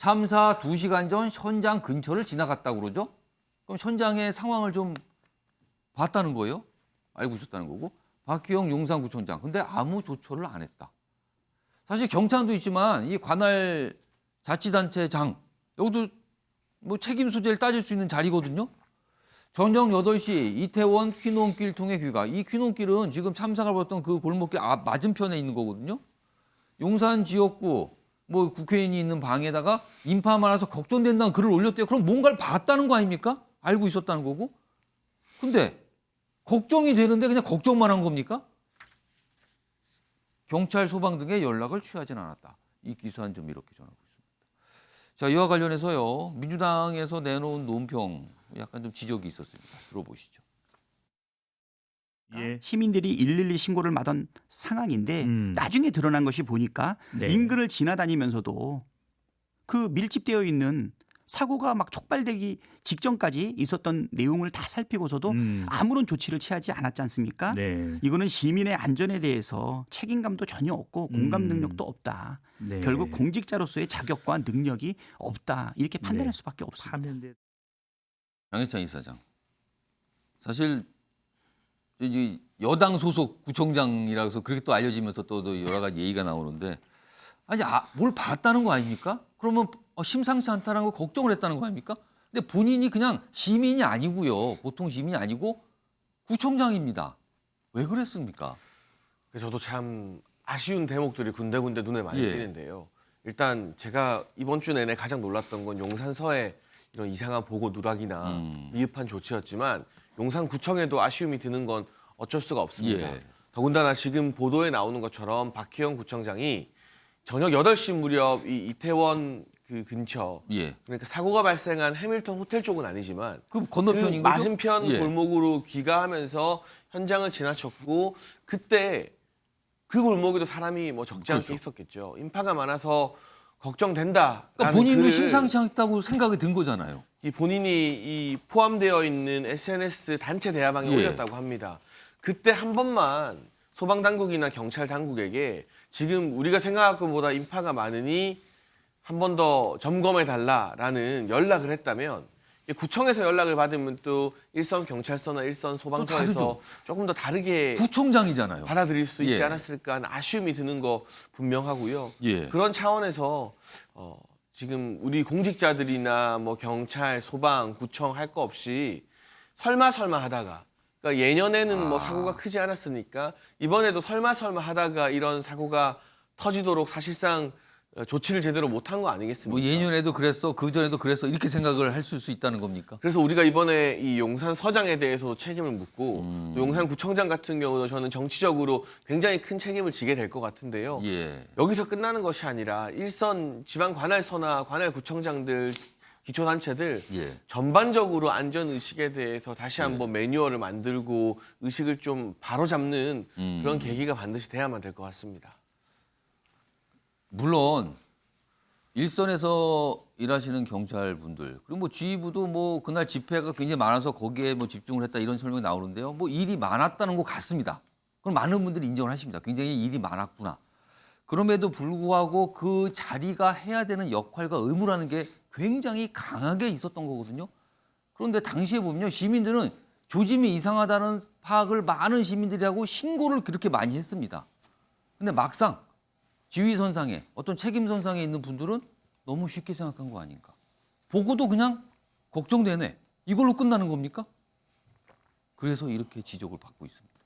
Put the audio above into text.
참사 2시간 전 현장 근처를 지나갔다고 그러죠? 그럼 현장의 상황을 좀 봤다는 거예요? 알고 있었다는 거고. 박희영 용산구청장. 근데 아무 조처를 안 했다. 사실 경찰도 있지만 이 관할 자치단체장 여기도 뭐 책임 소재를 따질 수 있는 자리거든요. 저녁 8시 이태원 퀴논길 통해 귀가. 이 퀴논길은 지금 참사가 벌었던 그 골목길 맞은편에 있는 거거든요. 용산 지역구 뭐 국회의원이 있는 방에다가 인파 많아서 걱정된다는 글을 올렸대요. 그럼 뭔가를 봤다는 거 아닙니까? 알고 있었다는 거고. 근데 걱정이 되는데 그냥 걱정만 한 겁니까? 경찰, 소방 등의 연락을 취하진 않았다. 이 기사는 좀 이렇게 전하고 있습니다. 자, 이와 관련해서요. 민주당에서 내놓은 논평 약간 좀 지적이 있었습니다. 들어보시죠. 예. 시민들이 112 신고를 받은 상황인데 나중에 드러난 것이 보니까 네. 인근을 지나다니면서도 그 밀집되어 있는 사고가 막 촉발되기 직전까지 있었던 내용을 다 살피고서도 아무런 조치를 취하지 않았지 않습니까? 네. 이거는 시민의 안전에 대해서 책임감도 전혀 없고 공감 능력도 없다. 네. 결국 공직자로서의 자격과 능력이 없다. 이렇게 판단할 네. 수밖에 없습니다. 파면돼. 장혜찬 이사장. 사실 이제 여당 소속 구청장이라서 서 그렇게 또 알려지면서 또 여러 가지 얘기가 나오는데 아니 뭘 봤다는 거 아닙니까? 그러면 심상치 않다는 거 걱정을 했다는 거 아닙니까? 근데 본인이 그냥 시민이 아니고요. 보통 시민이 아니고 구청장입니다. 왜 그랬습니까? 저도 참 아쉬운 대목들이 군데군데 눈에 많이 예. 띄는데요. 일단 제가 이번 주 내내 가장 놀랐던 건 용산서의 이런 이상한 보고 누락이나 미흡한 조치였지만 용산구청에도 아쉬움이 드는 건 어쩔 수가 없습니다. 예. 더군다나 지금 보도에 나오는 것처럼 박희영 구청장이 저녁 8시 무렵 이 이태원 그 근처 예. 그러니까 사고가 발생한 해밀턴 호텔 쪽은 아니지만 그 그 건너편인 거죠? 맞은편 예. 골목으로 귀가하면서 현장을 지나쳤고 그때 그 골목에도 사람이 뭐 적지 않게 그렇죠. 있었겠죠. 인파가 많아서 걱정된다. 그러니까 본인은 심상치 않다고 생각이 든 거잖아요. 이 본인이 이 포함되어 있는 SNS 단체 대화방에 예. 올렸다고 합니다. 그때 한 번만 소방 당국이나 경찰 당국에게 지금 우리가 생각한 것보다 인파가 많으니 한 번 더 점검해 달라라는 연락을 했다면 구청에서 연락을 받으면 또 일선 경찰서나 일선 소방서에서 다르죠. 조금 더 다르게 구청장이잖아요. 받아들일 수 있지 예. 않았을까 하는 아쉬움이 드는 거 분명하고요. 예. 그런 차원에서 지금 우리 공직자들이나 뭐 경찰, 소방, 구청 할 거 없이 설마 하다가 그러니까 예년에는 뭐 사고가 크지 않았으니까 이번에도 설마 하다가 이런 사고가 터지도록 사실상 조치를 제대로 못한 거 아니겠습니까? 뭐 예년에도 그랬어, 그 전에도 그랬어 이렇게 생각을 할 수 있다는 겁니까? 그래서 우리가 이번에 이 용산 서장에 대해서 책임을 묻고 또 용산 구청장 같은 경우는 저는 정치적으로 굉장히 큰 책임을 지게 될 것 같은데요. 예. 여기서 끝나는 것이 아니라 일선 지방 관할서나 관할 구청장들 기초단체들 예. 전반적으로 안전 의식에 대해서 다시 한번 매뉴얼을 만들고 의식을 좀 바로잡는 그런 계기가 반드시 돼야만 될 것 같습니다. 물론 일선에서 일하시는 경찰분들 그리고 뭐 지휘부도 뭐 그날 집회가 굉장히 많아서 거기에 뭐 집중을 했다 이런 설명이 나오는데요. 뭐 일이 많았다는 것 같습니다. 그럼 많은 분들이 인정을 하십니다. 굉장히 일이 많았구나. 그럼에도 불구하고 그 자리가 해야 되는 역할과 의무라는 게 굉장히 강하게 있었던 거거든요. 그런데 당시에 보면요. 시민들은 조짐이 이상하다는 파악을 많은 시민들이 하고 신고를 그렇게 많이 했습니다. 근데 막상 지휘선상에 어떤 책임선상에 있는 분들은 너무 쉽게 생각한 거 아닌가. 보고도 그냥 걱정되네. 이걸로 끝나는 겁니까? 그래서 이렇게 지적을 받고 있습니다.